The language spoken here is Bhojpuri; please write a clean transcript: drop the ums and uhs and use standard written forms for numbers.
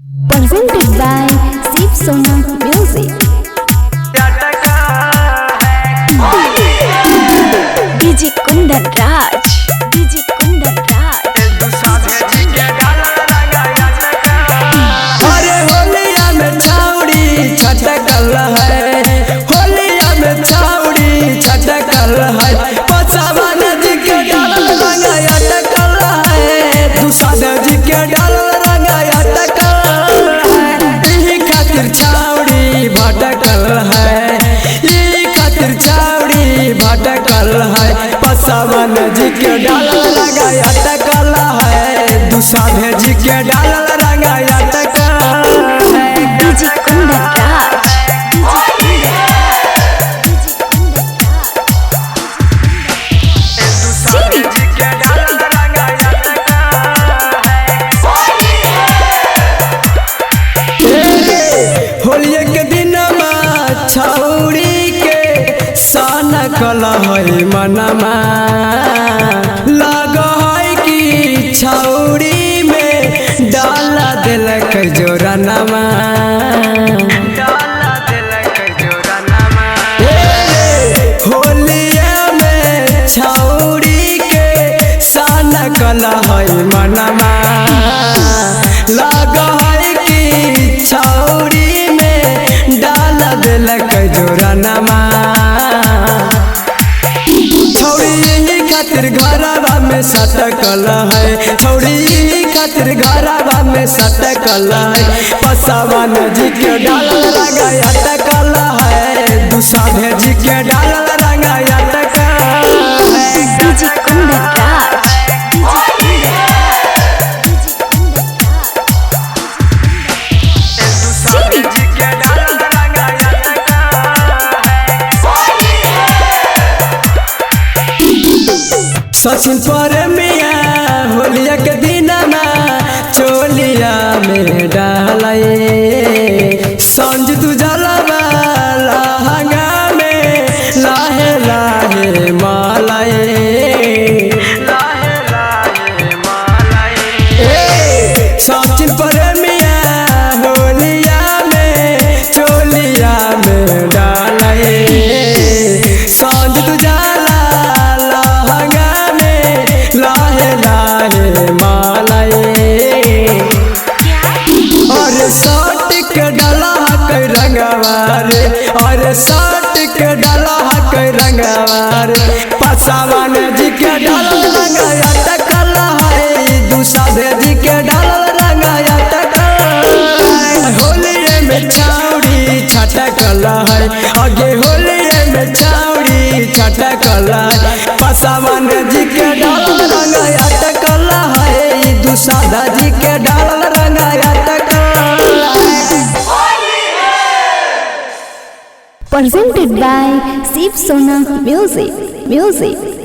Presented by Shiv Sona Music. DJ Kundan Raj. DJ Kundan Raj. अरे होलिया में छाउड़ी छटकल है, होलिया में छाउड़ी छटकल है, पचावा नदी के डालल रंगा अटकल है, दूसरा जी के डालल रंगा अटकल है, यही खातिर छाउड़ी भटकल है, यही खातिर छाउड़ी भटकल है, पचावा नदी के डालल रंगा अटकल है, दूसरा जी के डालल रंगा अटकल है। DJ Kundan Raj. होलिया के दिन छौड़ी के साना कला है मनमा, लग है कि छौड़ी में डाला दिलक जोरनमा, होलिया में छौड़ी के साना कला है मनमा, लग है कि छौड़ी में डाल दिलक जोरनमा, छौड़ी यही खातिर घरवा में सटकल है, छौड़ी यही खातिर घरवा में सटकल है, पसावा जी के डालल रंगा अटकल है, दूसरा जी के डालल रंगा अटकल है। DJ Kundan Raj. सचिन पर मिया होलिया के दिन चोलिया में डाले, संज तू जलवा लहंगा में लाहे लाहे मालाए, सचिन पर मिया होलिया में चोलिया में डाले, संज तू जला लहंगा में लाहे लाहे मालाए, और साट के डला के रंगवारे, और साट के डला के रंगवारे, पसावा जी के डालल रंगा अटकल है, दूसरा जी के डालल रंगा अटकल है, होलिये में छाउड़ी छटकल है, आगे होलिये में छाउड़ी छटकल है, पसावा जी के डालल रंगा अटकल है, दूसरा जी के डालल रंगा अटकल है। Presented by Shiv Sona Music.